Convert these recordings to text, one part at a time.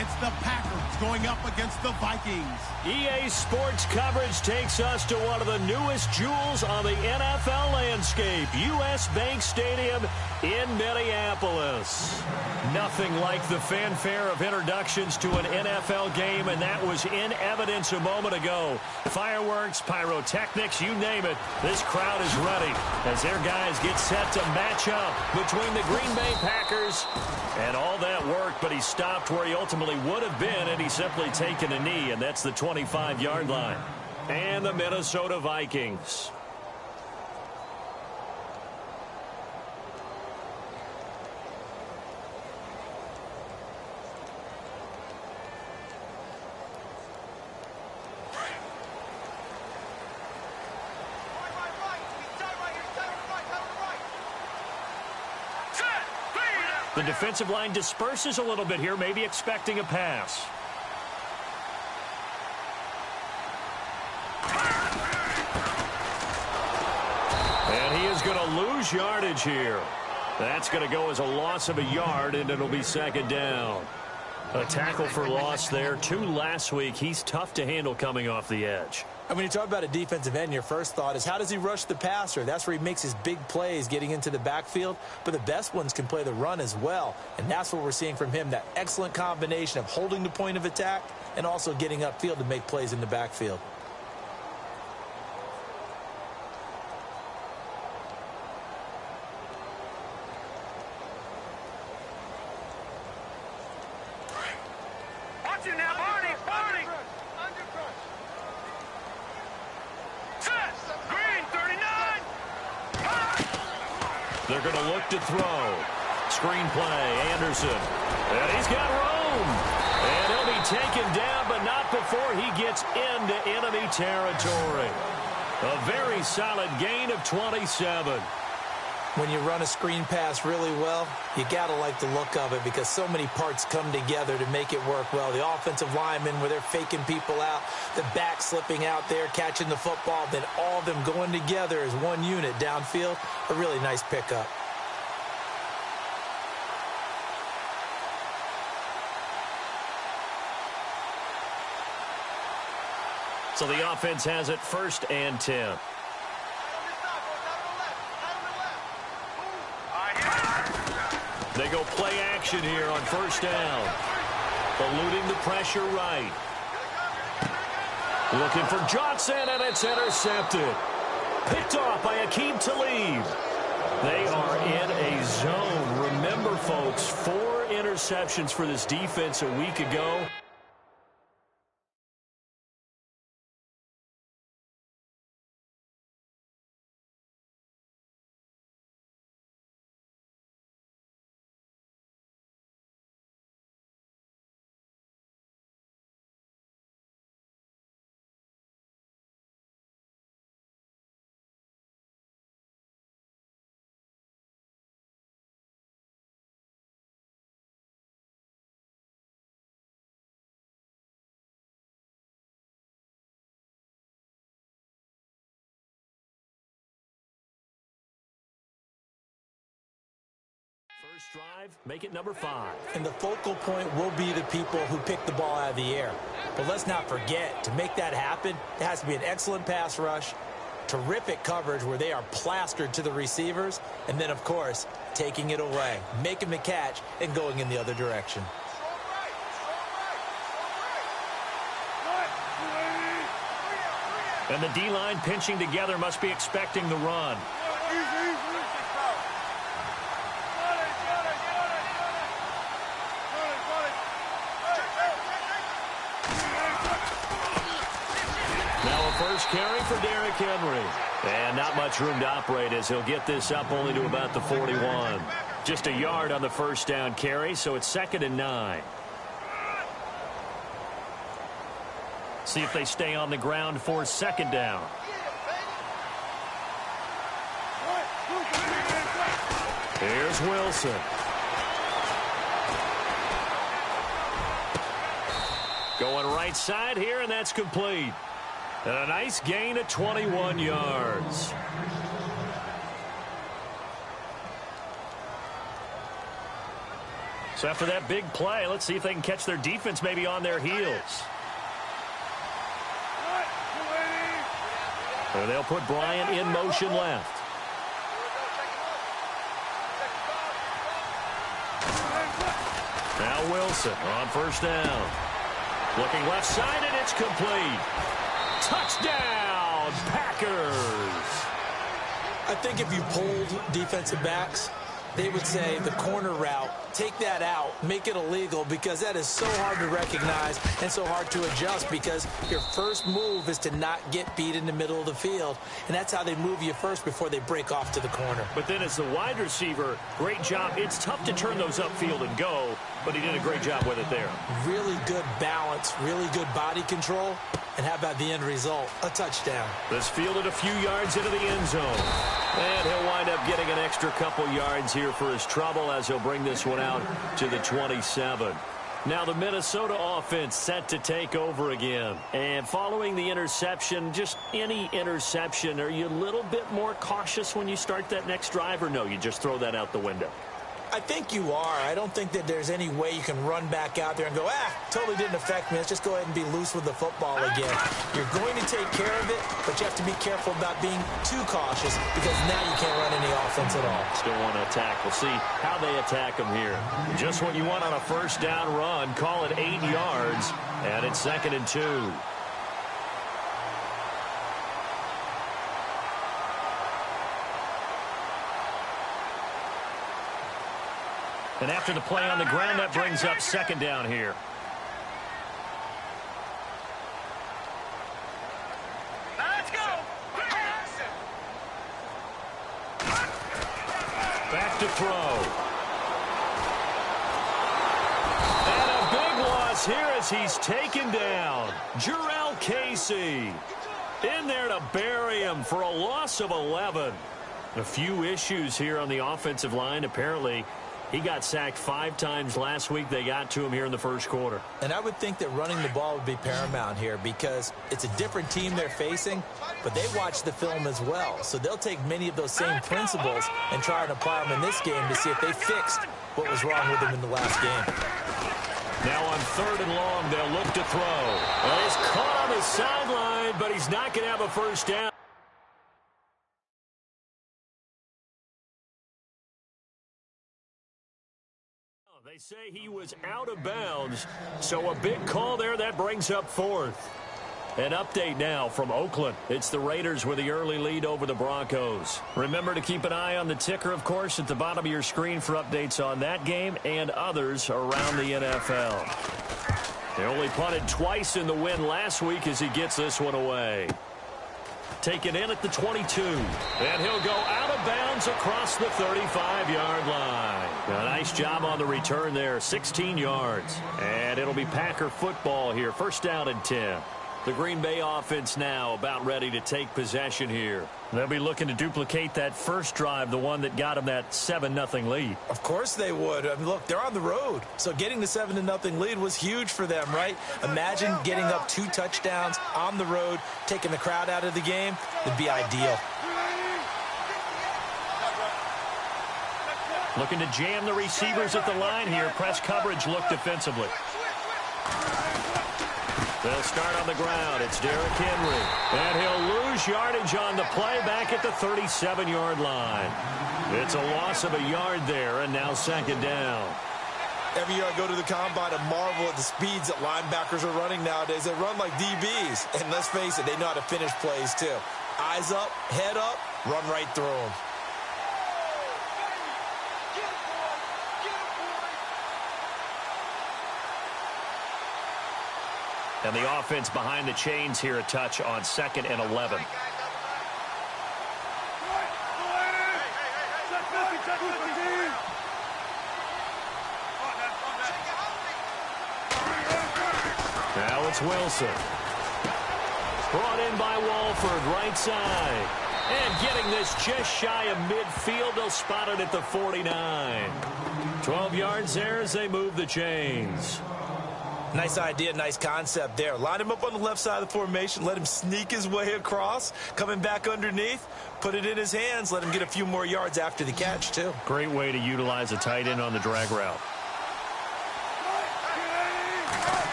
It's the Packers going up against the Vikings. EA Sports coverage takes us to one of the newest jewels on the NFL landscape, U.S. Bank Stadium in Minneapolis. Nothing like the fanfare of introductions to an NFL game, and that was in evidence a moment ago. Fireworks, pyrotechnics, you name it, this crowd is ready as their guys get set to match up between the Green Bay Packers. And all that worked, but he stopped where he ultimately would have been, and he's simply taken a knee, and that's the 25-yard line. And the Minnesota Vikings. The defensive line disperses a little bit here, maybe expecting a pass. And he is going to lose yardage here. That's going to go as a loss of a yard, and it'll be second down. A tackle for loss there. 2 last week. He's tough to handle coming off the edge. And when you talk about a defensive end, your first thought is, how does he rush the passer? That's where he makes his big plays, getting into the backfield. But the best ones can play the run as well. And that's what we're seeing from him, that excellent combination of holding the point of attack and also getting upfield to make plays in the backfield. They're going to look to throw. Screen play, Anderson. And he's got room. And he'll be taken down, but not before he gets into enemy territory. A very solid gain of 27. When you run a screen pass really well, you got to like the look of it because so many parts come together to make it work well. The offensive linemen, where they're faking people out, the back slipping out there, catching the football, then all of them going together as one unit downfield. A really nice pickup. So the offense has it 1st and 10. They go play action here on 1st down. Eluding the pressure right. Looking for Johnson, and it's intercepted. Picked off by Akeem Talib. They are in a zone. Remember, folks, 4 interceptions for this defense a week ago. First drive, make it number 5. And the focal point will be the people who pick the ball out of the air. But let's not forget, to make that happen, it has to be an excellent pass rush, terrific coverage where they are plastered to the receivers, and then, of course, taking it away, making the catch, and going in the other direction. And the D-line pinching together must be expecting the run. First carry for Derrick Henry. And not much room to operate as he'll get this up only to about the 41. Just a yard on the 1st down carry, so it's 2nd and 9. See if they stay on the ground for 2nd down. Here's Wilson. Going right side here, and that's complete. And a nice gain of 21 yards. So after that big play, let's see if they can catch their defense maybe on their heels. So they'll put Bryant in motion left. Now Wilson on first down. Looking left side, and it's complete. Touchdown, Packers. I think if you polled defensive backs, they would say the corner route, take that out, make it illegal, because that is so hard to recognize and so hard to adjust, because your first move is to not get beat in the middle of the field, and that's how they move you first before they break off to the corner. But then as the wide receiver, great job. It's tough to turn those upfield and go, but he did a great job with it there. Really good balance, really good body control, and how about the end result? A touchdown. This fielded a few yards into the end zone. And he'll wind up getting an extra couple yards here for his trouble as he'll bring this one out to the 27. Now the Minnesota offense set to take over again. And following the interception, just any interception, are you a little bit more cautious when you start that next drive, or no, you just throw that out the window? I think you are. I don't think that there's any way you can run back out there and go, totally didn't affect me. Let's just go ahead and be loose with the football again. You're going to take care of it, but you have to be careful about being too cautious, because now you can't run any offense at all. Still want to attack. We'll see how they attack them here. Just what you want on a first down run. Call it 8 yards, and it's 2nd and 2. And after the play on the ground, that brings up 2nd down here. Let's go. Back to throw. And a big loss here as he's taken down. Jarrell Casey in there to bury him for a loss of 11. A few issues here on the offensive line. Apparently, he got sacked 5 times last week. They got to him here in the first quarter. And I would think that running the ball would be paramount here, because it's a different team they're facing, but they watch the film as well. So they'll take many of those same principles and try and apply them in this game to see if they fixed what was wrong with them in the last game. Now on 3rd and long, they'll look to throw. Well, he's caught on the sideline, but he's not going to have a first down. They say he was out of bounds, so a big call there. That brings up 4th. An update now from Oakland. It's the Raiders with the early lead over the Broncos. Remember to keep an eye on the ticker, of course, at the bottom of your screen for updates on that game and others around the NFL. They only punted twice in the win last week as he gets this one away. Taken in at the 22. And he'll go out of bounds across the 35-yard line. A nice job on the return there, 16 yards. And it'll be Packer football here, 1st down and 10. The Green Bay offense now about ready to take possession here. They'll be looking to duplicate that first drive, the one that got them that 7-0 lead. Of course they would. I mean, look, they're on the road. So getting the 7-0 lead was huge for them, right? Imagine getting up 2 touchdowns on the road, taking the crowd out of the game. It'd be ideal. Looking to jam the receivers at the line here. Press coverage look defensively. They'll start on the ground. It's Derrick Henry. And he'll lose yardage on the play back at the 37-yard line. It's a loss of a yard there, and now 2nd down. Every year I go to the combine and marvel at the speeds that linebackers are running nowadays. They run like DBs. And let's face it, they know how to finish plays too. Eyes up, head up, run right through them. And the offense behind the chains here, a touch on 2nd and 11. Now it's Wilson. Brought in by Walford, right side. And getting this just shy of midfield. They'll spot it at the 49. 12 yards there as they move the chains. Nice idea, nice concept there. Line him up on the left side of the formation. Let him sneak his way across. Coming back underneath. Put it in his hands. Let him get a few more yards after the catch, too. Great way to utilize a tight end on the drag route.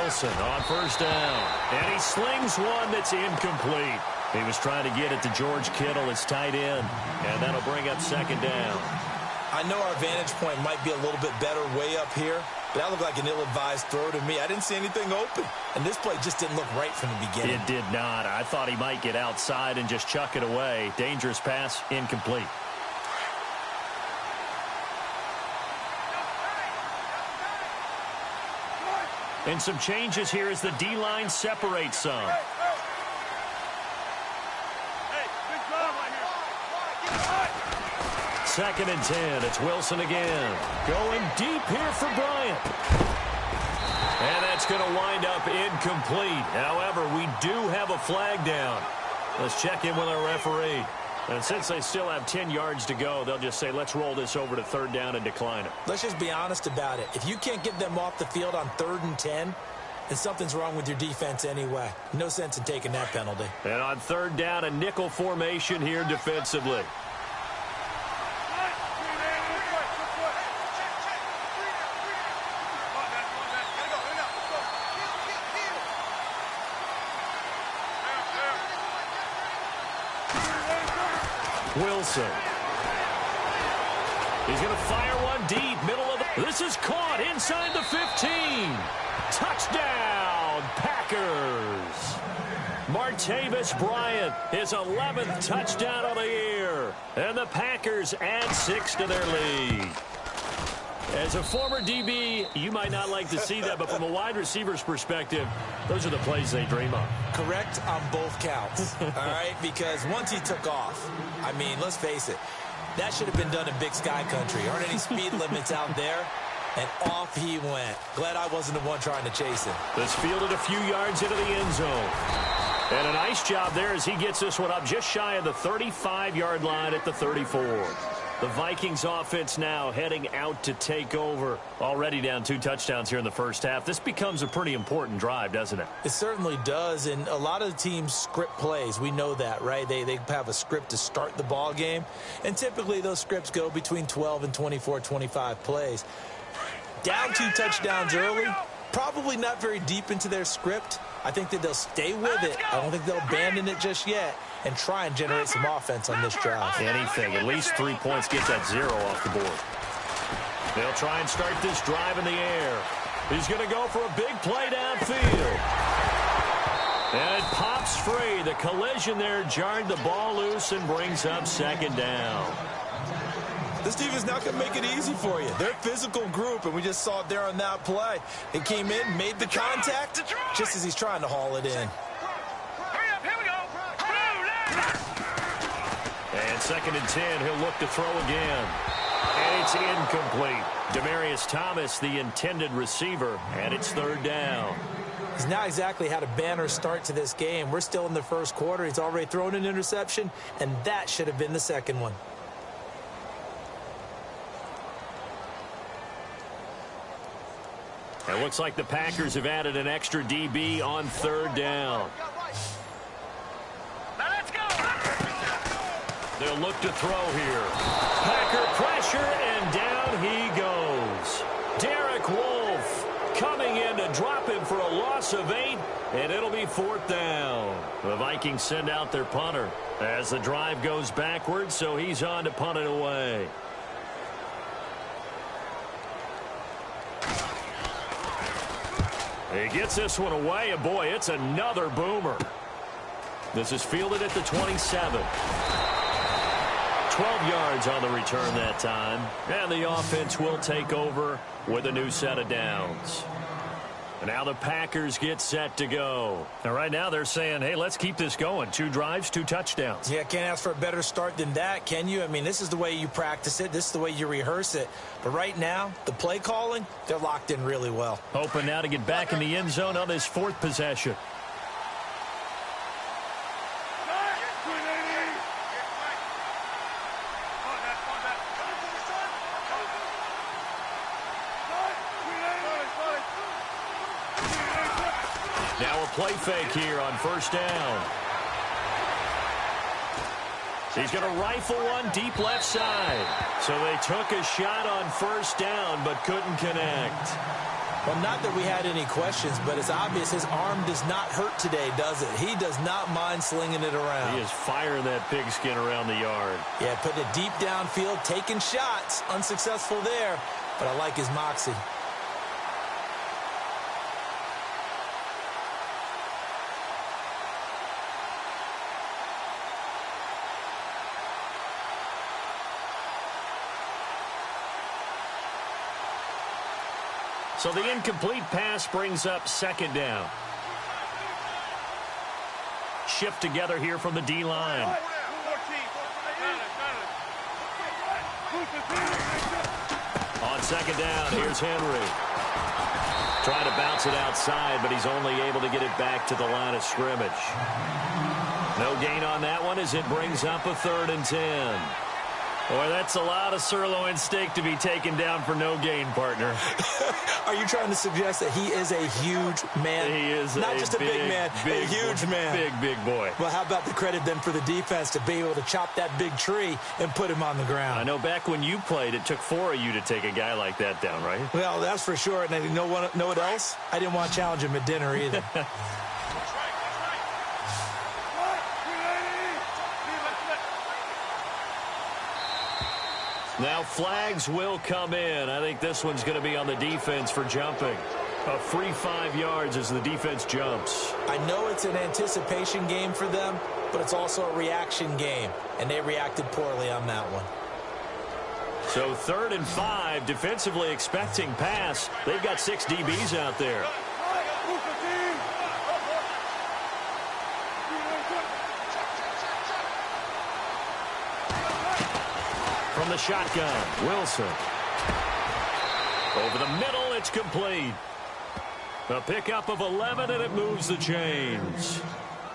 Wilson on first down. And he slings one that's incomplete. He was trying to get it to George Kittle, his tight end, and that'll bring up second down. I know our vantage point might be a little bit better way up here, but that looked like an ill-advised throw to me. I didn't see anything open, and this play just didn't look right from the beginning. It did not. I thought he might get outside and just chuck it away. Dangerous pass, incomplete. And some changes here as the D-line separates some. Second and 10. It's Wilson again. Going deep here for Bryant. And that's going to wind up incomplete. However, we do have a flag down. Let's check in with our referee. And since they still have 10 yards to go, they'll just say, let's roll this over to third down and decline it. Let's just be honest about it. If you can't get them off the field on 3rd and 10, then something's wrong with your defense anyway. No sense in taking that penalty. And on third down, a nickel formation here defensively. Wilson. He's going to fire one deep, middle of the... This is caught inside the 15. Touchdown, Packers. Martavis Bryant, his 11th touchdown of the year. And the Packers add 6 to their lead. As a former DB, you might not like to see that, but from a wide receiver's perspective, those are the plays they dream of. Correct on both counts, all right? Because once he took off, I mean, let's face it, that should have been done in Big Sky Country. Aren't any speed limits out there? And off he went. Glad I wasn't the one trying to chase him. This fielded a few yards into the end zone. And a nice job there as he gets this one up just shy of the 35-yard line at the 34. The Vikings offense now heading out to take over. Already down 2 touchdowns here in the first half. This becomes a pretty important drive, doesn't it? It certainly does, and a lot of the teams script plays. We know that, right? They have a script to start the ball game, and typically those scripts go between 12 and 24, 25 plays. Down 2 touchdowns early, probably not very deep into their script. I think that they'll stay with it. I don't think they'll abandon it just yet and try and generate some offense on this drive. Anything. At least 3 points gets that 0 off the board. They'll try and start this drive in the air. He's going to go for a big play downfield. And it pops free. The collision there jarred the ball loose and brings up second down. This team is not going to make it easy for you. They're a physical group, and we just saw it there on that play. He came in, made the contact, just as he's trying to haul it in. And second and 10, he'll look to throw again. And it's incomplete. Demaryius Thomas, the intended receiver, and it's third down. He's not exactly had a banner start to this game. We're still in the first quarter. He's already thrown an interception, and that should have been the second one. It looks like the Packers have added an extra DB on third down. They'll look to throw here. Packer pressure, and down he goes. Derek Wolfe coming in to drop him for a loss of 8, and it'll be 4th down. The Vikings send out their punter as the drive goes backwards, so he's on to punt it away. He gets this one away, and boy, it's another boomer. This is fielded at the 27. 12 yards on the return that time. And the offense will take over with a new set of downs. And now the Packers get set to go. And right now they're saying, hey, let's keep this going. 2 drives, 2 touchdowns. Yeah, can't ask for a better start than that, can you? I mean, this is the way you practice it. This is the way you rehearse it. But right now, the play calling, they're locked in really well. Hoping now to get back in the end zone on this 4th possession. Now a play fake here on first down. He's going to rifle one deep left side. So they took a shot on first down but couldn't connect. Well, not that we had any questions, but it's obvious his arm does not hurt today, does it? He does not mind slinging it around. He is firing that pigskin around the yard. Yeah, putting it deep downfield, taking shots. Unsuccessful there, but I like his moxie. So the incomplete pass brings up second down. Shift together here from the D-line. On second down, here's Henry. Trying to bounce it outside, but he's only able to get it back to the line of scrimmage. No gain on that one as it brings up a 3rd and 10. Boy, that's a lot of sirloin steak to be taken down for no gain, partner. Are you trying to suggest that he is a huge man? He is not just a big man, a huge man. Big boy. Well, how about the credit then for the defense to be able to chop that big tree and put him on the ground? I know back when you played, it took 4 of you to take a guy like that down, right? Well, that's for sure. And you know what else? I didn't want to challenge him at dinner either. Now flags will come in. I think this one's going to be on the defense for jumping. A free 5 yards as the defense jumps. I know it's an anticipation game for them, but it's also a reaction game, and they reacted poorly on that one. So 3rd and 5, defensively expecting pass. They've got 6 DBs out there. From the shotgun, Wilson. Over the middle, it's complete. A pickup of 11, and it moves the chains.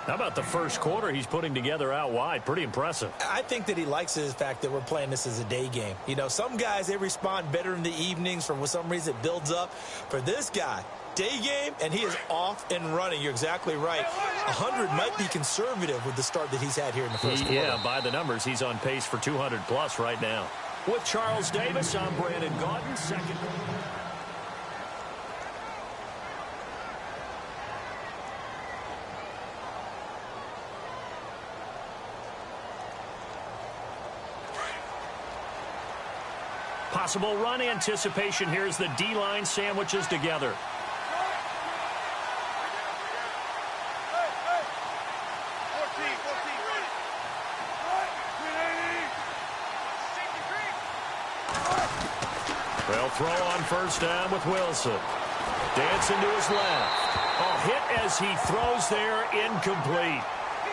How about the first quarter he's putting together out wide? Pretty impressive. I think that he likes the fact that we're playing this as a day game. You know, some guys, they respond better in the evenings. For some reason, it builds up. For this guy, day game, and he is off and running. You're exactly right. 100 might be conservative with the start that he's had here in the first quarter. Yeah, by the numbers, he's on pace for 200-plus right now. With Charles Davis, I'm Brandon Gaudin, second. Possible run anticipation here as the D-line sandwiches together. They'll throw on first down with Wilson. Dancing to his left. A hit as he throws there, incomplete.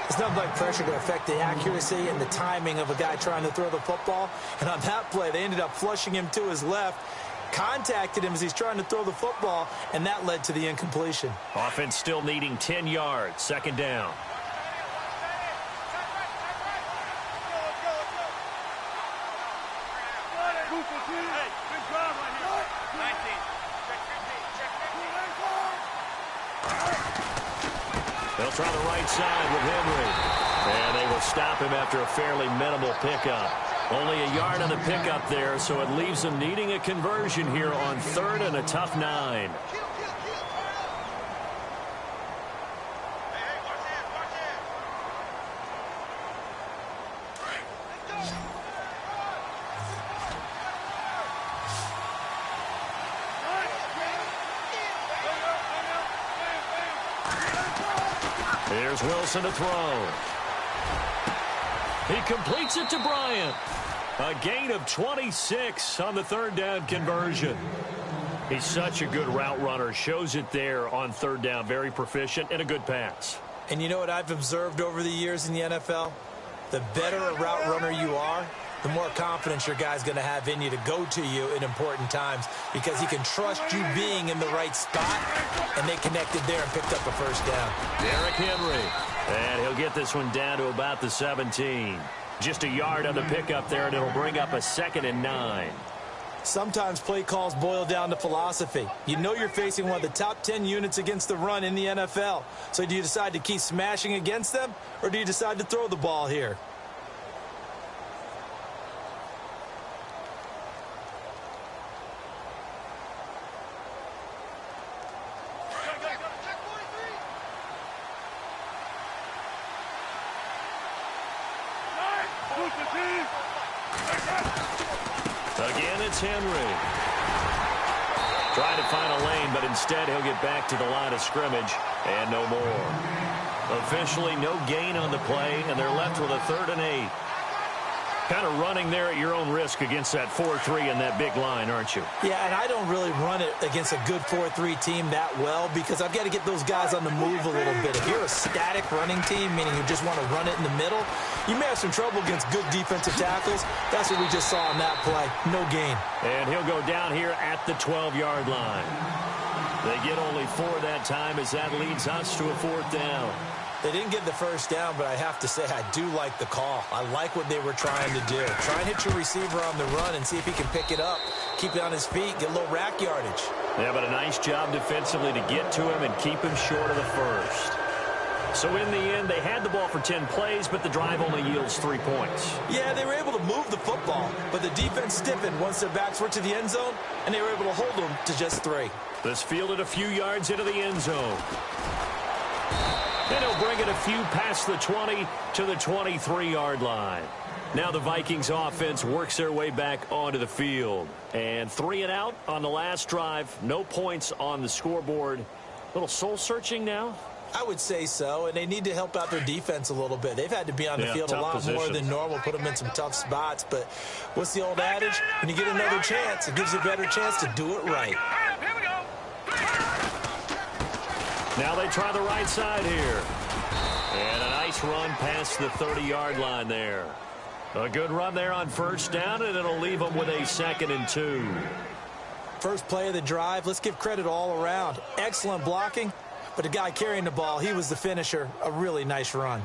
It's nothing like pressure to affect the accuracy and the timing of a guy trying to throw the football. And on that play, they ended up flushing him to his left, contacted him as he's trying to throw the football, and that led to the incompletion. Offense still needing 10 yards, second down. They'll try the right side with Henry. And they will stop him after a fairly minimal pickup. Only a yard on the pickup there, so it leaves them needing a conversion here on 3rd and a tough 9. Here's Wilson to throw. He completes it to Bryant. A gain of 26 on the 3rd down conversion. He's such a good route runner. Shows it there on 3rd down. Very proficient and a good pass. And you know what I've observed over the years in the NFL? The better a route runner you are, the more confidence your guy's going to have in you to go to you in important times because he can trust you being in the right spot, and they connected there and picked up a first down. Derrick Henry, and he'll get this one down to about the 17. Just a yard on the pickup there, and it'll bring up a 2nd and 9. Sometimes play calls boil down to philosophy. You know you're facing one of the top 10 units against the run in the NFL. So do you decide to keep smashing against them, or do you decide to throw the ball here? it's Henry. Trying to find a lane, but instead he'll get back to the line of scrimmage and no more. Officially no gain on the play, and they're left with a 3rd and 8. Kind of running there at your own risk against that 4-3 and that big line, aren't you? Yeah, and I don't really run it against a good 4-3 team that well because I've got to get those guys on the move a little bit. If you're a static running team, meaning you just want to run it in the middle, you may have some trouble against good defensive tackles. That's what we just saw on that play. No gain. And he'll go down here at the 12-yard line. They get only 4 that time as that leads us to a 4th down. They didn't get the first down, but I have to say I do like the call. I like what they were trying to do. Try and hit your receiver on the run and see if he can pick it up, keep it on his feet, get a little rack yardage. Yeah, but a nice job defensively to get to him and keep him short of the first. So in the end, they had the ball for 10 plays, but the drive only yields 3 points. Yeah, they were able to move the football, but the defense stiffened once their backs were to the end zone, and they were able to hold them to just 3. This fielded a few yards into the end zone. Then he'll bring it a few past the 20 to the 23-yard line. Now the Vikings offense works their way back onto the field. And 3 and out on the last drive. No points on the scoreboard. A little soul-searching now? I would say so, and they need to help out their defense a little bit. They've had to be on the field a lot more than normal, put them in some tough spots. But what's the old adage? When you get another chance, it gives you a better chance to do it right. Now they try the right side here. And a nice run past the 30-yard line there. A good run there on first down, and it'll leave them with a 2nd and 2. First play of the drive, let's give credit all around. Excellent blocking, but the guy carrying the ball, he was the finisher. A really nice run.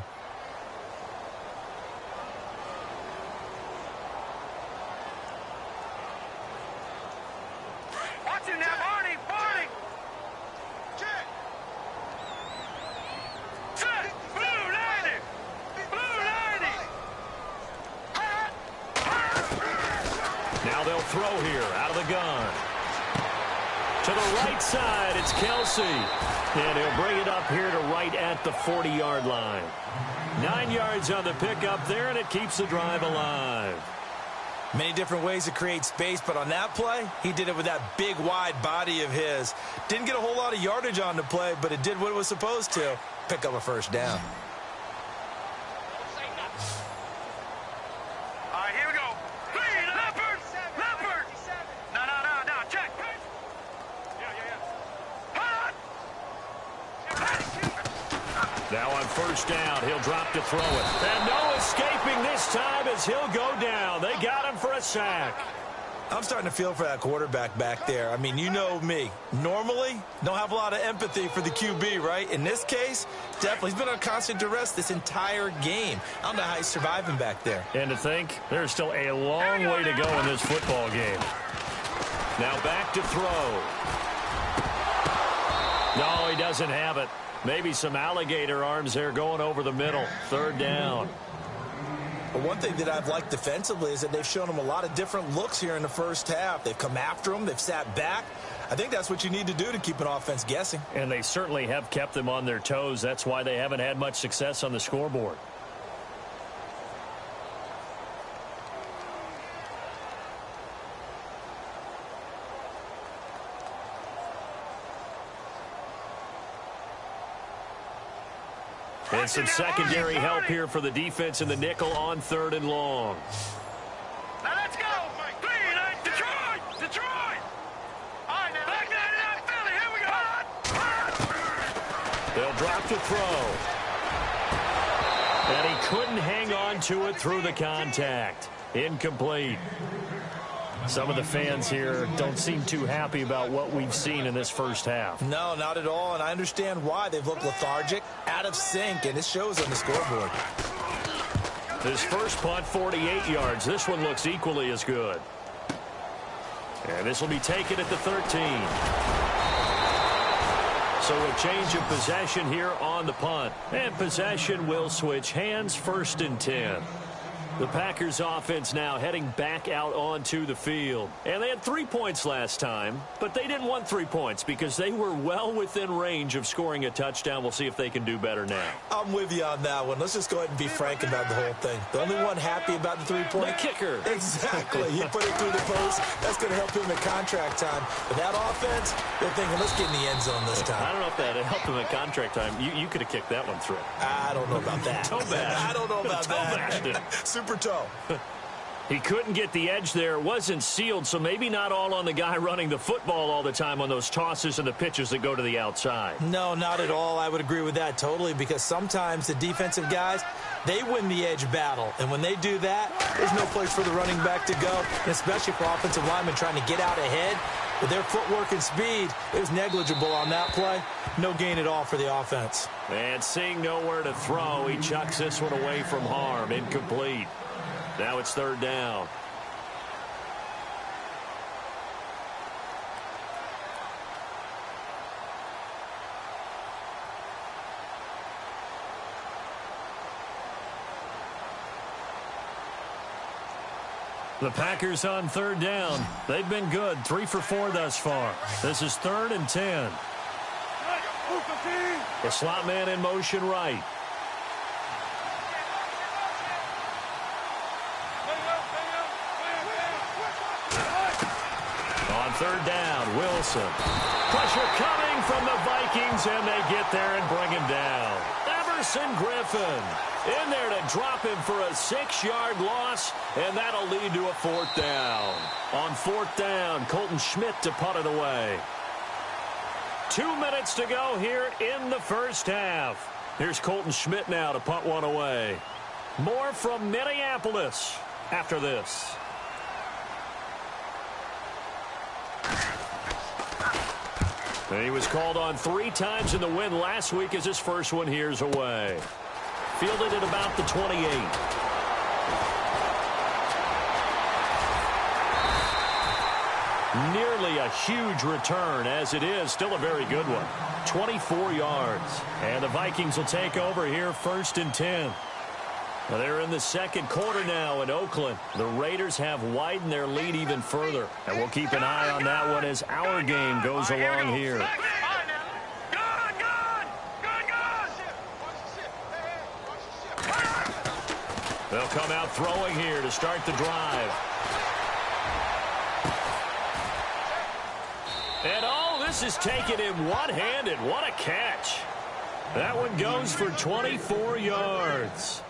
Watch him now, Barney! Barney! Now they'll throw here out of the gun. To the right side, it's Kelsey. And he'll bring it up here to right at the 40-yard line. 9 yards on the pickup there, and it keeps the drive alive. Many different ways to create space, but on that play, he did it with that big, wide body of his. Didn't get a whole lot of yardage on the play, but it did what it was supposed to. Pick up a first down. All right, here we go. Leopard! Leopard! No, check. Now on first down, he'll drop to throw it. And no escaping this time as he'll go down. They got him for a sack. I'm starting to feel for that quarterback back there. I mean, you know me. Normally, don't have a lot of empathy for the QB, right? In this case, definitely. He's been on constant duress this entire game. I don't know how he's surviving back there. And to think, there's still a long way to go in this football game. Now back to throw. No, he doesn't have it. Maybe some alligator arms there going over the middle. 3rd down. But one thing that I've liked defensively is that they've shown him a lot of different looks here in the first half. They've come after him. They've sat back. I think that's what you need to do to keep an offense guessing. And they certainly have kept them on their toes. That's why they haven't had much success on the scoreboard. And some secondary help here for the defense in the nickel on 3rd and long. Now let's go! Detroit! All right, now. Back 99 Philly, here we go! They'll drop to throw. And he couldn't hang on to it through the contact. Incomplete. Some of the fans here don't seem too happy about what we've seen in this first half. No, not at all, and I understand why. They've looked lethargic, out of sync, and it shows on the scoreboard. This first punt, 48 yards. This one looks equally as good. And this will be taken at the 13. So a change of possession here on the punt. And possession will switch hands, 1st and 10. The Packers offense now heading back out onto the field. And they had 3 points last time, but they didn't want 3 points because they were well within range of scoring a touchdown. We'll see if they can do better now. I'm with you on that one. Let's just go ahead and be frank about the whole thing. The only one happy about the 3-point? The kicker. Exactly. He put it through the post. That's going to help him at contract time. But that offense, they're thinking, let's get in the end zone this time. I don't know if that helped him at contract time. You could have kicked that one through. I don't know about that. Toe bash. I don't know about that. Super toe. He couldn't get the edge there. It wasn't sealed, so maybe not all on the guy running the football all the time on those tosses and the pitches that go to the outside. No, not at all. I would agree with that totally, because sometimes the defensive guys, they win the edge battle. And when they do that, there's no place for the running back to go, and especially for offensive linemen trying to get out ahead. With their footwork and speed, it was negligible on that play. No gain at all for the offense. And seeing nowhere to throw, he chucks this one away from harm. Incomplete. Now it's third down. The Packers on third down. They've been good. 3 for 4 thus far. This is 3rd and 10. The slot man in motion right. On third down, Wilson. Pressure coming from the Vikings, and they get there and bring him down. Everson Griffin in there to drop him for a 6-yard loss, and that'll lead to a 4th down. On 4th down, Colton Schmidt to punt it away. 2 minutes to go here in the first half. Here's Colton Schmidt now to punt one away. More from Minneapolis after this. And he was called on 3 times in the win last week as his first one here's away. Fielded at about the 28. Nearly a huge return, as it is still a very good one. 24 yards. And the Vikings will take over here 1st and 10. Well, they're in the second quarter now in Oakland. The Raiders have widened their lead even further. And we'll keep an eye on that one as our game goes along here. They'll come out throwing here to start the drive. And oh, this is taken in one-handed. What a catch. That one goes for 24 yards.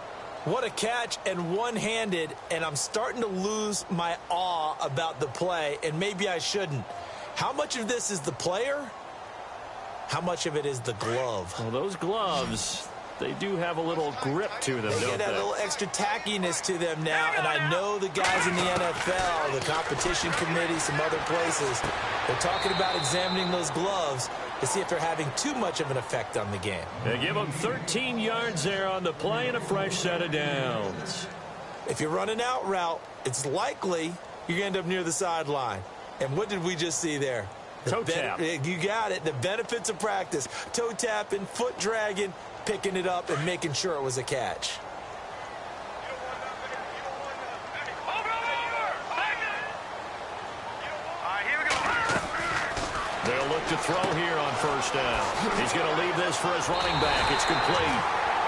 What a catch, and one-handed, and I'm starting to lose my awe about the play, and maybe I shouldn't. How much of this is the player? How much of it is the glove? Well, those gloves, they do have a little grip to them, They don't get that they? little extra tackiness to them now, and I know the guys in the NFL, the competition committee, some other places, they're talking about examining those gloves to see if they're having too much of an effect on the game. They give them 13 yards there on the play and a fresh set of downs. If you're running out route, it's likely you're going to end up near the sideline. And what did we just see there? Toe tap. You got it. The benefits of practice. Toe tapping, foot dragging, picking it up, and making sure it was a catch. They'll look to throw here on first down. He's going to leave this for his running back. It's complete.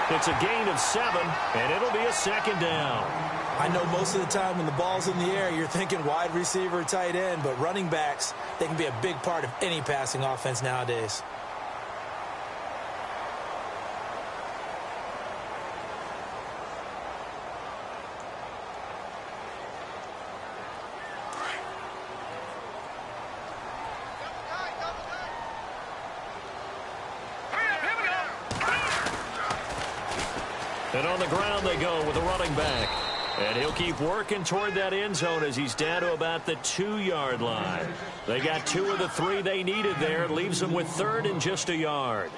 It's a gain of 7, and it'll be a 2nd down. I know most of the time when the ball's in the air, you're thinking wide receiver, tight end, but running backs, they can be a big part of any passing offense nowadays. And on the ground they go with a running back. And he'll keep working toward that end zone as he's down to about the 2-yard line. They got 2 of the 3 they needed there. It leaves them with 3rd and just a yard.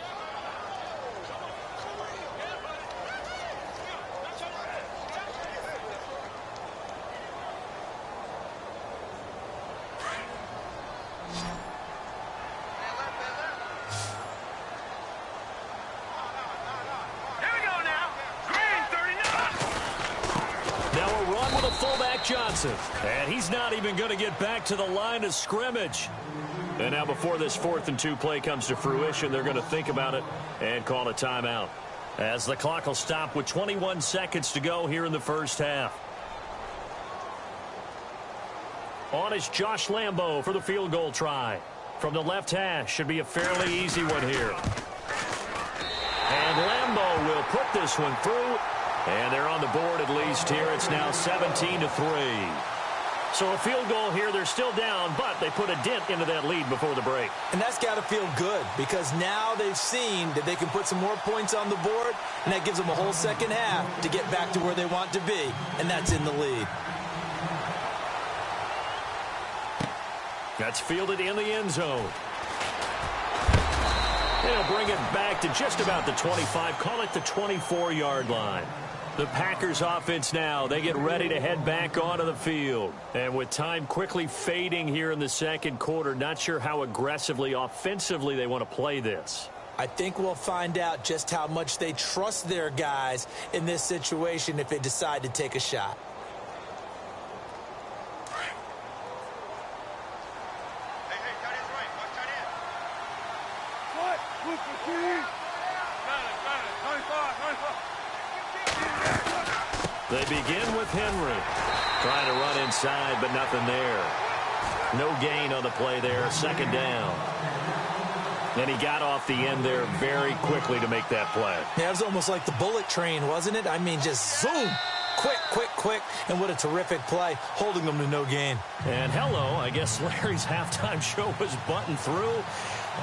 Johnson. And he's not even going to get back to the line of scrimmage. And now before this 4th and 2 play comes to fruition, they're going to think about it and call a timeout. As the clock will stop with 21 seconds to go here in the first half. On is Josh Lambo for the field goal try. From the left hash, should be a fairly easy one here. And Lambo will put this one through. And they're on the board at least here. It's now 17-3. So a field goal here. They're still down, but they put a dent into that lead before the break. And that's got to feel good because now they've seen that they can put some more points on the board, and that gives them a whole second half to get back to where they want to be, and that's in the lead. That's fielded in the end zone. They'll bring it back to just about the 25, call it the 24-yard line. The Packers offense now, they get ready to head back onto the field. And with time quickly fading here in the second quarter, not sure how aggressively, offensively they want to play this. I think we'll find out just how much they trust their guys in this situation if they decide to take a shot. They begin with Henry. Trying to run inside, but nothing there. No gain on the play there. Second down. And he got off the end there very quickly to make that play. Yeah, it was almost like the bullet train, wasn't it? I mean, just zoom. Quick, quick, quick. And what a terrific play, holding them to no gain. And hello, I guess Larry's halftime show was buttoned through.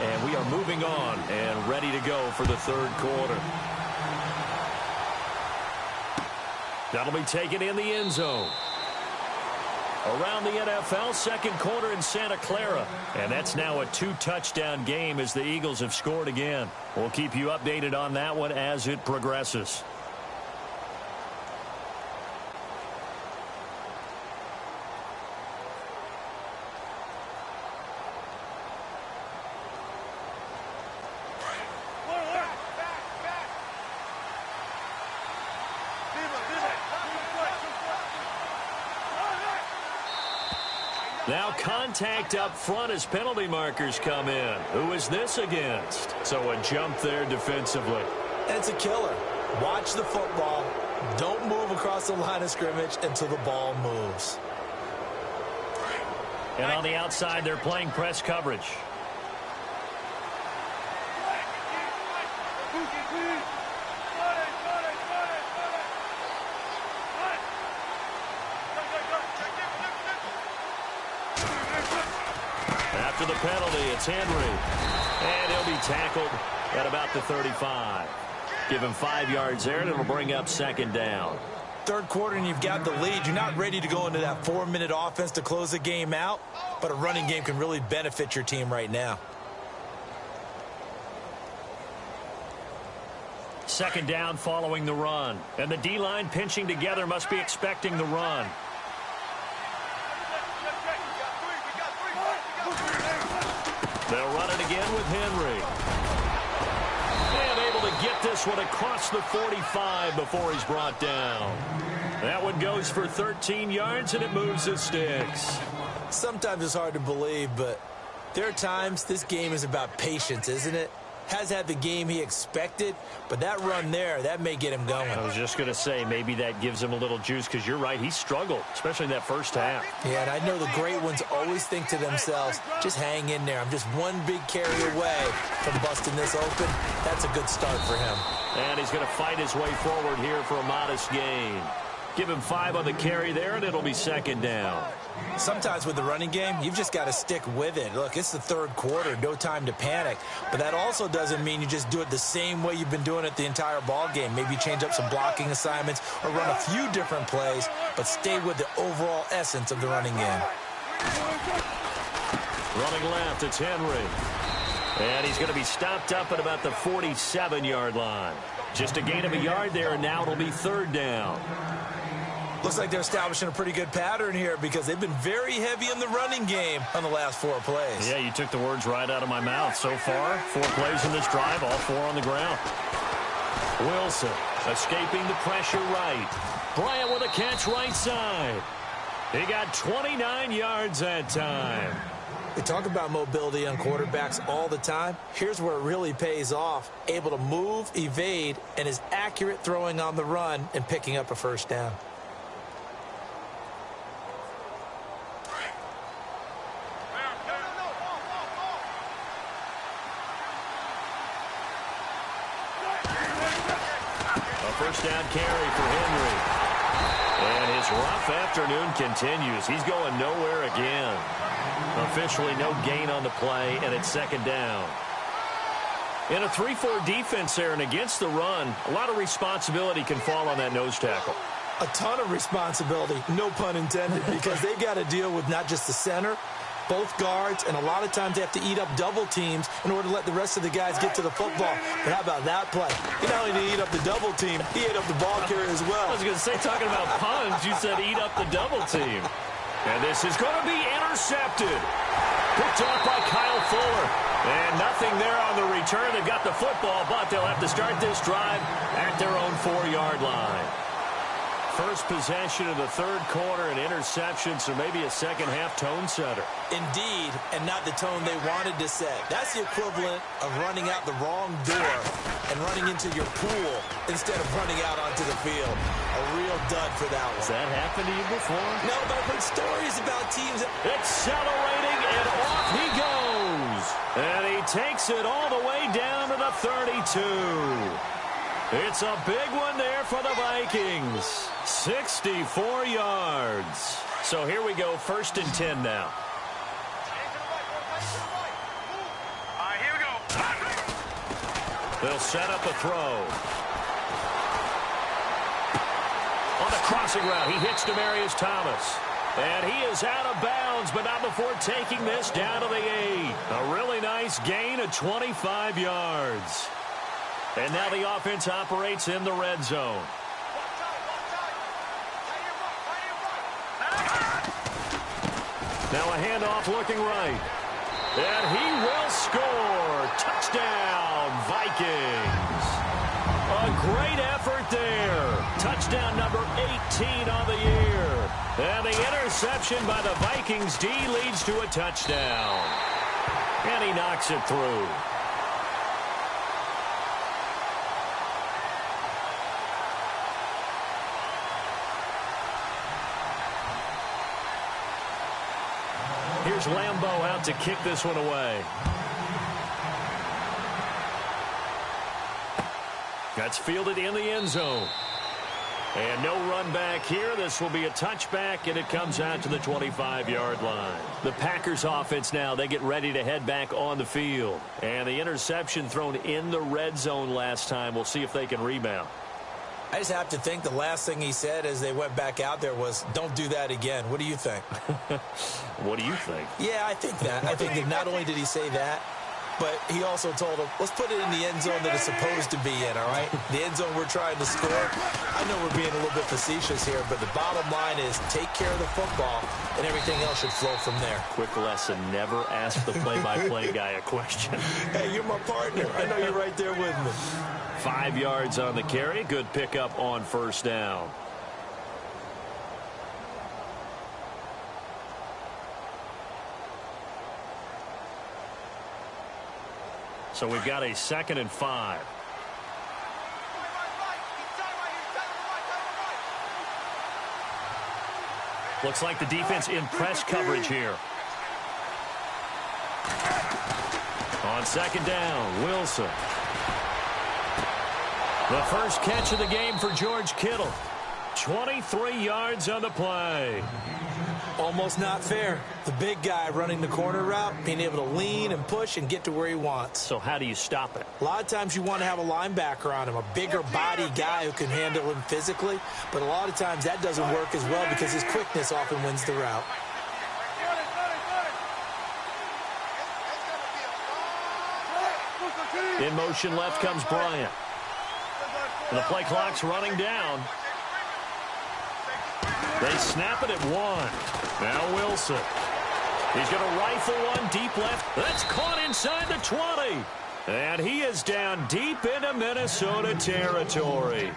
And we are moving on and ready to go for the third quarter. That'll be taken in the end zone. Around the NFL, second quarter in Santa Clara. And that's now a 2-touchdown game as the Eagles have scored again. We'll keep you updated on that one as it progresses. Now contact up front as penalty markers come in. Who is this against? So a jump there defensively. And it's a killer. Watch the football. Don't move across the line of scrimmage until the ball moves. And on the outside, they're playing press coverage. After the penalty, it's Henry. And he'll be tackled at about the 35. Give him 5 yards there, and it'll bring up second down. Third quarter, and you've got the lead. You're not ready to go into that 4-minute offense to close the game out, but a running game can really benefit your team right now. Second down following the run. And the D-line pinching together must be expecting the run. They'll run it again with Henry. And able to get this one across the 45 before he's brought down. That one goes for 13 yards, and it moves the sticks. Sometimes it's hard to believe, but there are times this game is about patience, isn't it? Has had the game he expected, but that run there, that may get him going. I was just going to say, maybe that gives him a little juice, because you're right, he struggled, especially in that first half. Yeah, and I know the great ones always think to themselves, just hang in there. I'm just one big carry away from busting this open. That's a good start for him. And he's going to fight his way forward here for a modest gain. Give him 5 on the carry there, and it'll be second down. Sometimes with the running game, you've just got to stick with it. Look, it's the third quarter, no time to panic. But that also doesn't mean you just do it the same way you've been doing it the entire ball game. Maybe change up some blocking assignments or run a few different plays, but stay with the overall essence of the running game. Running left, it's Henry. And he's going to be stopped up at about the 47-yard line. Just a gain of a yard there, and now it'll be third down. Looks like they're establishing a pretty good pattern here because they've been very heavy in the running game on the last 4 plays. Yeah, you took the words right out of my mouth. So far, 4 plays in this drive, all 4 on the ground. Wilson escaping the pressure right. Bryant with a catch right side. He got 29 yards that time. We talk about mobility on quarterbacks all the time. Here's where it really pays off. Able to move, evade, and is accurate throwing on the run and picking up a first down. A first down carry for Henry. And his rough afternoon continues. He's going nowhere again. Officially no gain on the play, and it's second down. In a 3-4 defense there and against the run, a lot of responsibility can fall on that nose tackle. A ton of responsibility, no pun intended, because they've got to deal with not just the center, both guards, and a lot of times they have to eat up double teams in order to let the rest of the guys get to the football. But how about that play? He not only did he eat up the double team, he ate up the ball carrier as well. I was going to say, talking about puns, you said eat up the double team. And this is going to be intercepted. Picked off by Kyle Fuller. And nothing there on the return. They've got the football, but they'll have to start this drive at their own 4-yard line. First possession of the third quarter, an interception, so maybe a second-half tone setter. Indeed, and not the tone they wanted to set. That's the equivalent of running out the wrong door and running into your pool instead of running out onto the field. A real dud for that one. Has that happened to you before? No, but I've heard stories about teams that... Accelerating, and off he goes. And he takes it all the way down to the 32. It's a big one there for the Vikings. 64 yards. So here we go, 1st and 10 now. Here we go. They'll set up a throw. On the crossing route, he hits Demaryius Thomas. And he is out of bounds, but not before taking this down to the 8. A really nice gain of 25 yards. And now the offense operates in the red zone. Now a handoff looking right. And he will score. Touchdown, Vikings. A great effort there. Touchdown number 18 on the year. And the interception by the Vikings D leads to a touchdown. And he knocks it through. Here's Lambeau out to kick this one away. That's fielded in the end zone. And no run back here. This will be a touchback, and it comes out to the 25-yard line. The Packers offense now, they get ready to head back on the field. And the interception thrown in the red zone last time. We'll see if they can rebound. I just have to think the last thing he said as they went back out there was, don't do that again. What do you think? What do you think? Yeah, I think that. I think that not only did he say that, but he also told him, let's put it in the end zone that it's supposed to be in, all right? The end zone we're trying to score. I know we're being a little bit facetious here, but the bottom line is take care of the football, and everything else should flow from there. Quick lesson, never ask the play-by-play guy a question. Hey, you're my partner. I know you're right there with me. 5 yards on the carry. Good pickup on first down. So we've got a 2nd and 5. Looks like the defense in press coverage here. On 2nd down, Wilson. The first catch of the game for George Kittle. 23 yards on the play. Almost not fair. The big guy running the corner route, being able to lean and push and get to where he wants. So how do you stop it? A lot of times you want to have a linebacker on him, a bigger body guy who can handle him physically. But a lot of times that doesn't work as well because his quickness often wins the route. In motion left comes Bryant. And the play clock's running down. They snap it at 1. Now Wilson. He's going to rifle one deep left. That's caught inside the 20. And he is down deep into Minnesota territory.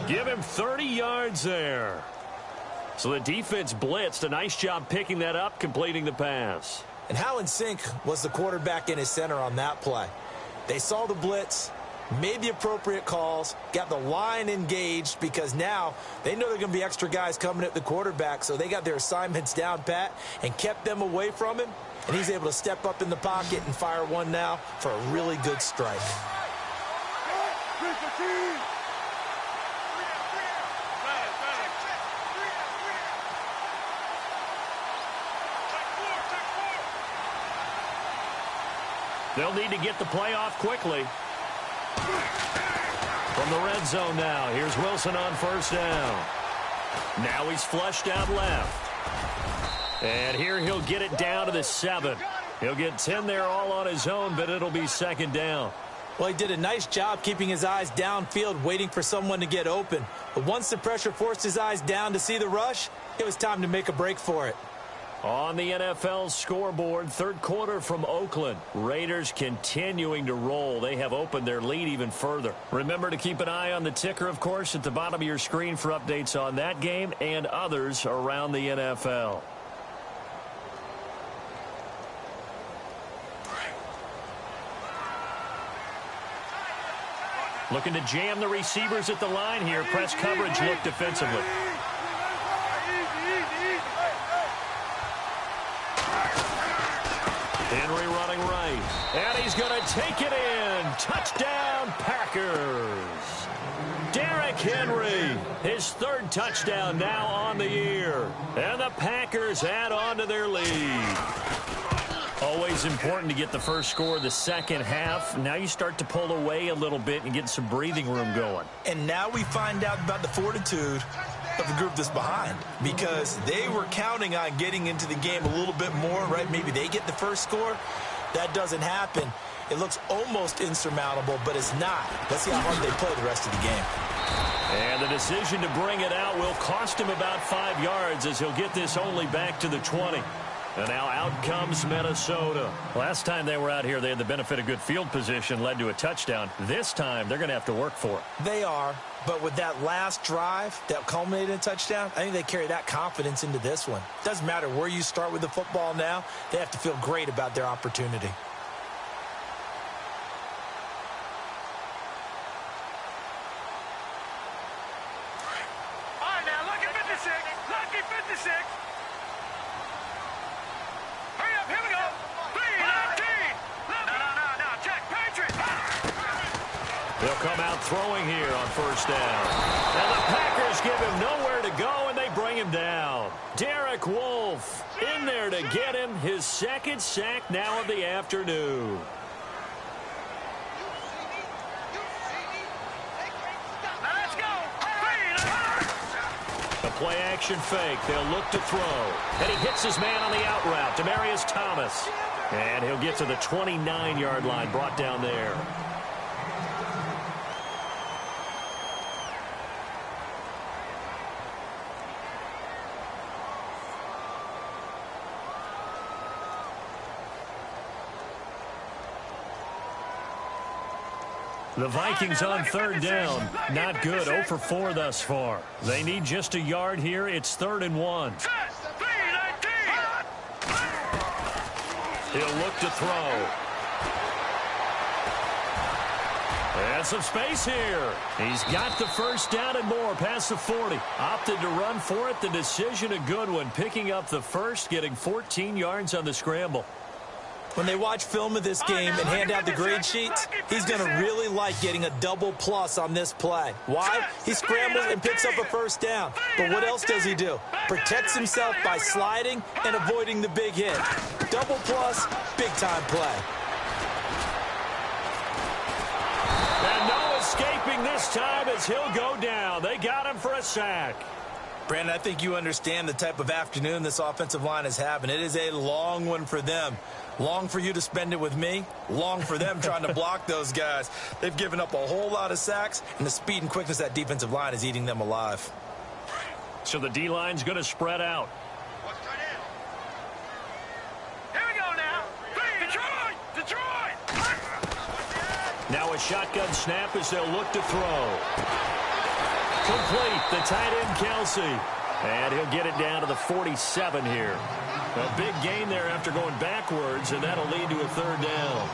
Give him 30 yards there. So the defense blitzed. A nice job picking that up, completing the pass. And how in sync was the quarterback and his center on that play? They saw the blitz, made the appropriate calls, got the line engaged because now they know there are going to be extra guys coming at the quarterback, so they got their assignments down pat and kept them away from him, and he's able to step up in the pocket and fire one now for a really good strike. They'll need to get the play off quickly. From the red zone now, here's Wilson on first down. Now he's flushed out left. And here he'll get it down to the 7. He'll get 10 there all on his own, but it'll be second down. Well, he did a nice job keeping his eyes downfield, waiting for someone to get open. But once the pressure forced his eyes down to see the rush, it was time to make a break for it. On the NFL scoreboard, third quarter from Oakland. Raiders continuing to roll. They have opened their lead even further. Remember to keep an eye on the ticker, of course, at the bottom of your screen for updates on that game and others around the NFL. Looking to jam the receivers at the line here. Press coverage look defensively. Henry running right. And he's going to take it in. Touchdown, Packers. Derrick Henry, his third touchdown now on the year. And the Packers add on to their lead. Always important to get the first score of the second half. Now you start to pull away a little bit and get some breathing room going. And now we find out about the fortitude of the group that's behind, because they were counting on getting into the game a little bit more, right? Maybe they get the first score. That doesn't happen. It looks almost insurmountable, but it's not. Let's see how hard they play the rest of the game. And the decision to bring it out will cost him about 5 yards as he'll get this only back to the 20. And now out comes Minnesota. Last time they were out here, they had the benefit of good field position, led to a touchdown. This time, they're going to have to work for it. They are, but with that last drive that culminated in a touchdown, I think they carry that confidence into this one. Doesn't matter where you start with the football now, they have to feel great about their opportunity. All right, now, lucky 56. Lucky 56. Hurry up, here we go. 3-19. No, check, Patriot. They'll come out throwing here on first down. And the Packers give him nowhere to go, and they bring him down. Derek Wolfe in there to get him, his second sack now of the afternoon. Now let's go. 3-19. A play-action fake. They'll look to throw. And he hits his man on the out route, Demaryius Thomas. And he'll get to the 29-yard line, brought down there. The Vikings on third down. Not good. 0 for 4 thus far. They need just a yard here. It's 3rd and 1. 3-19. He'll look to throw. And some space here. He's got the first down and more past the 40. Opted to run for it. The decision a good one. Picking up the first, getting 14 yards on the scramble. When they watch film of this game and hand out the grade sheets, he's going to really like getting a double plus on this play. Why? He scrambles and picks up a first down. But what else does he do? Protects himself by sliding and avoiding the big hit. Double plus, big-time play. And no escaping this time as he'll go down. They got him for a sack. Brandon, I think you understand the type of afternoon this offensive line is having. It is a long one for them. Long for you to spend it with me. Long for them trying to block those guys. They've given up a whole lot of sacks, and the speed and quickness of that defensive line is eating them alive. So the D-line's going to spread out. Here we go now. Detroit. Now a shotgun snap as they'll look to throw. Complete, the tight end Kelsey. And he'll get it down to the 47 here. A big gain there after going backwards, and that'll lead to a third down.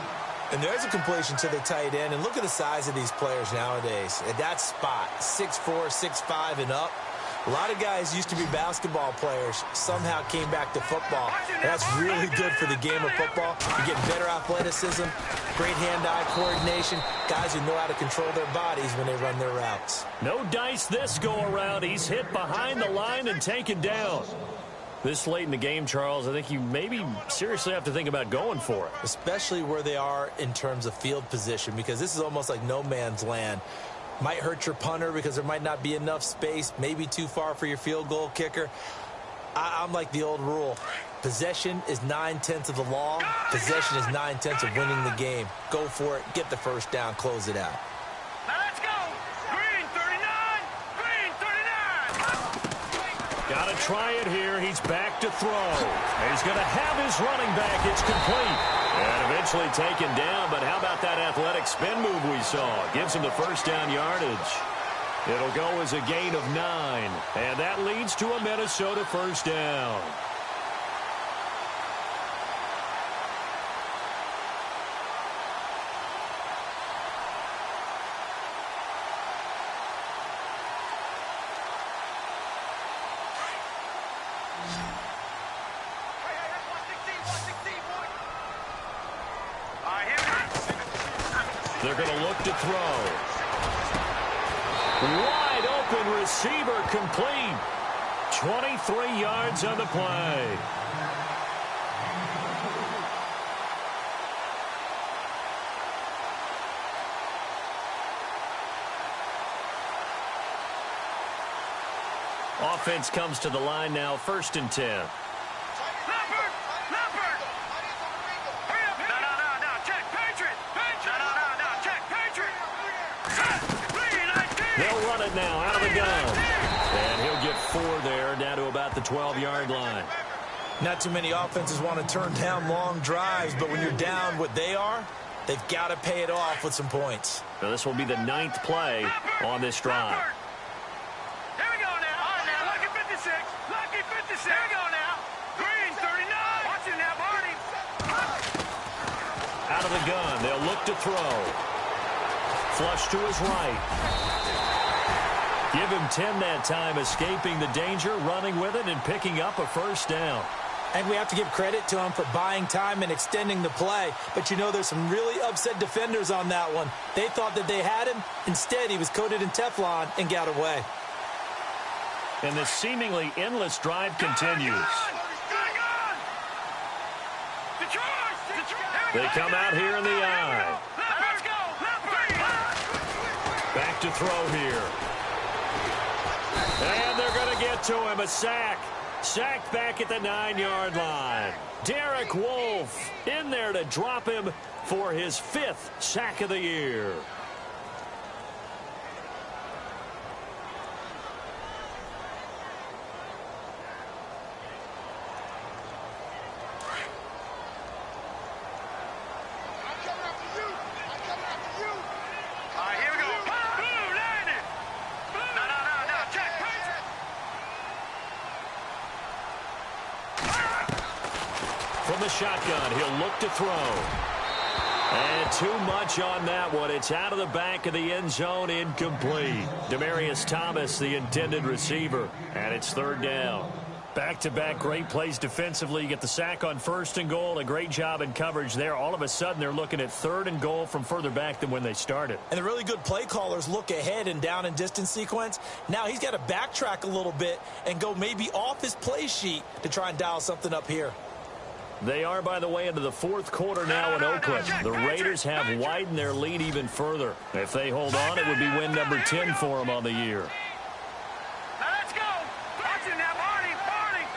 And there's a completion to the tight end. And look at the size of these players nowadays. At that spot, 6'4", 6'5", and up. A lot of guys used to be basketball players, somehow came back to football. That's really good for the game of football. You get better athleticism, great hand-eye coordination, guys who know how to control their bodies when they run their routes. No dice this go-around. He's hit behind the line and taken down. This late in the game, Charles, I think you maybe seriously have to think about going for it. Especially where they are in terms of field position, because this is almost like no man's land. Might hurt your punter because there might not be enough space, maybe too far for your field goal kicker. I'm like the old rule. Possession is 9/10 of the law. Possession is 9/10 of winning the game. Go for it, get the first down, close it out. Now let's go. Green 39. Green 39. Got to try it here. He's back to throw. He's going to have his running back. It's complete. And eventually taken down, but how about that athletic spin move we saw? Gives him the first down yardage. It'll go as a gain of 9, and that leads to a Minnesota first down. They're going to look to throw. Wide open receiver complete. 23 yards on the play. Offense comes to the line now, 1st and 10. They'll run it now out of the gun. And he'll get 4 there, down to about the 12-yard line. Not too many offenses want to turn down long drives, but when you're down what they are, they've got to pay it off with some points. Now this will be the 9th play on this drive. Here we go now. All right, now, lucky 56. Lucky 56. Here we go now. Green 39. Watch it now, Barney. Out of the gun, they'll look to throw. Flush to his right. Give him 10 that time, escaping the danger, running with it, and picking up a first down. And we have to give credit to him for buying time and extending the play. But, you know, there's some really upset defenders on that one. They thought that they had him. Instead, he was coated in Teflon and got away. And the seemingly endless drive continues. They come out here in the eye. Back to throw here. And they're going to get to him. A sack. Sacked back at the 9-yard line. Derek Wolfe in there to drop him for his 5th sack of the year. From the shotgun, he'll look to throw. And too much on that one. It's out of the back of the end zone, incomplete. Demaryius Thomas, the intended receiver, and it's 3rd down. Back-to-back great plays defensively. You get the sack on 1st and goal. A great job in coverage there. All of a sudden, they're looking at 3rd and goal from further back than when they started. And the really good play callers look ahead and down and distance sequence. Now he's got to backtrack a little bit and go maybe off his play sheet to try and dial something up here. They are, by the way, into the 4th quarter now in Oakland. The Raiders have widened their lead even further. If they hold on, it would be win number 10 for them on the year. Now let's go. Watch it now, Barney. Barney.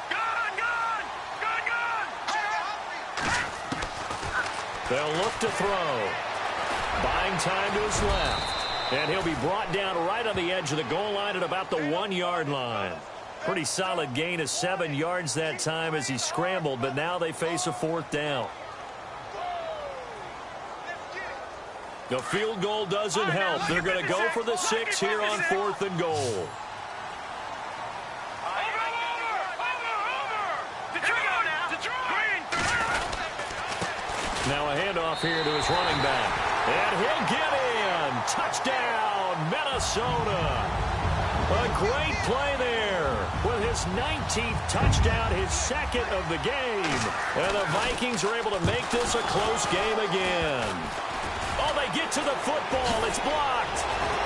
Gun. They'll look to throw. Buying time to his left. And he'll be brought down right on the edge of the goal line at about the 1-yard line. Pretty solid gain of 7 yards that time as he scrambled, but now they face a 4th down. The field goal doesn't help. They're going to go for the 6 here on 4th and goal. handoff here to his running back. And he'll get in. Touchdown, Minnesota. A great play there with his 19th touchdown, his second of the game. And the Vikings are able to make this a close game again. Oh, they get to the football. It's blocked.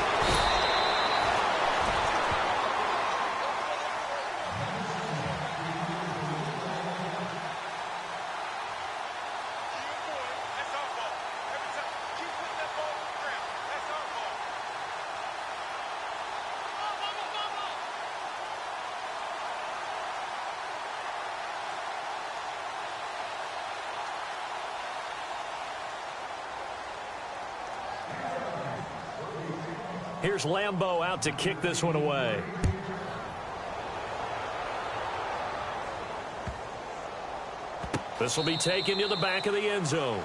Here's Lambeau out to kick this one away. This will be taken to the back of the end zone.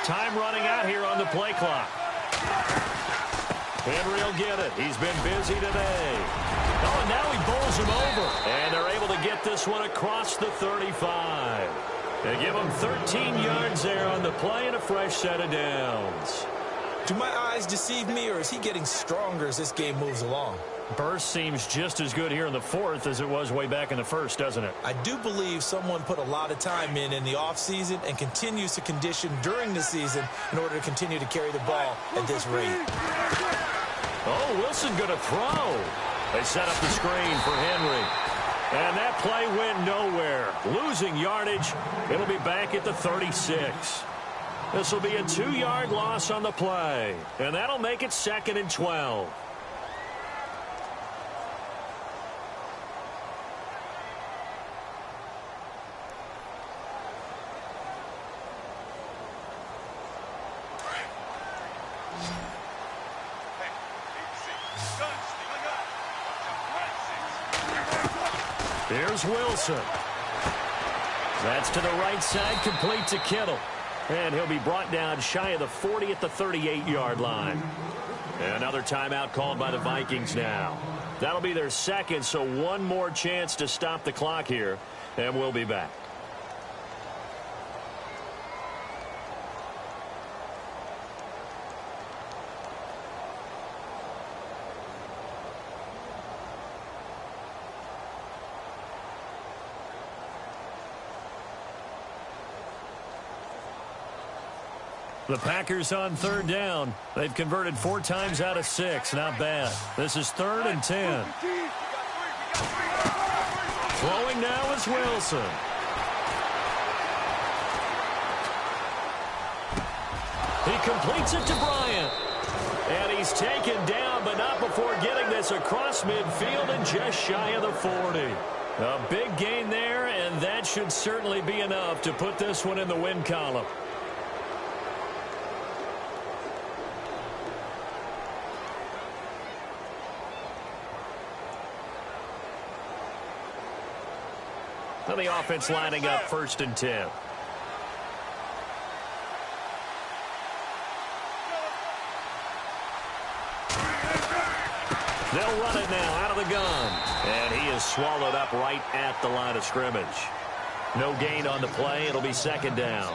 Time running out here on the play clock. Henry will get it. He's been busy today. Oh, and now he bowls him over. And they're able to get this one across the 35. They give him 13 yards there on the play and a fresh set of downs. Do my eyes deceive me, or is he getting stronger as this game moves along? Burst seems just as good here in the fourth as it was way back in the first, doesn't it? I do believe someone put a lot of time in the offseason and continues to condition during the season in order to continue to carry the ball at this rate. Oh, Wilson going to throw. They set up the screen for Henry. And that play went nowhere. Losing yardage. It'll be back at the 36. This will be a 2-yard loss on the play. And that'll make it 2nd and 12. Here's Wilson. That's to the right side, complete to Kittle. And he'll be brought down shy of the 40 at the 38-yard line. And another timeout called by the Vikings now. That'll be their second, so one more chance to stop the clock here, and we'll be back. The Packers on 3rd down. They've converted 4 times out of 6. Not bad. This is 3rd and 10. Throwing now is Wilson. He completes it to Bryant. And he's taken down, but not before getting this across midfield and just shy of the 40. A big gain there, and that should certainly be enough to put this one in the win column. And the offense lining up 1st and 10. They'll run it now out of the gun. And he is swallowed up right at the line of scrimmage. No gain on the play. It'll be 2nd down.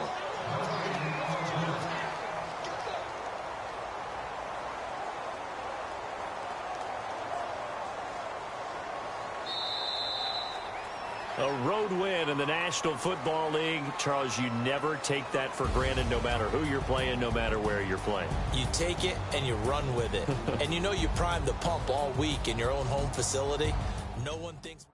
A road win in the National Football League. Charles, you never take that for granted no matter who you're playing, no matter where you're playing. You take it and you run with it. And you know you primed the pump all week in your own home facility. No one thinks...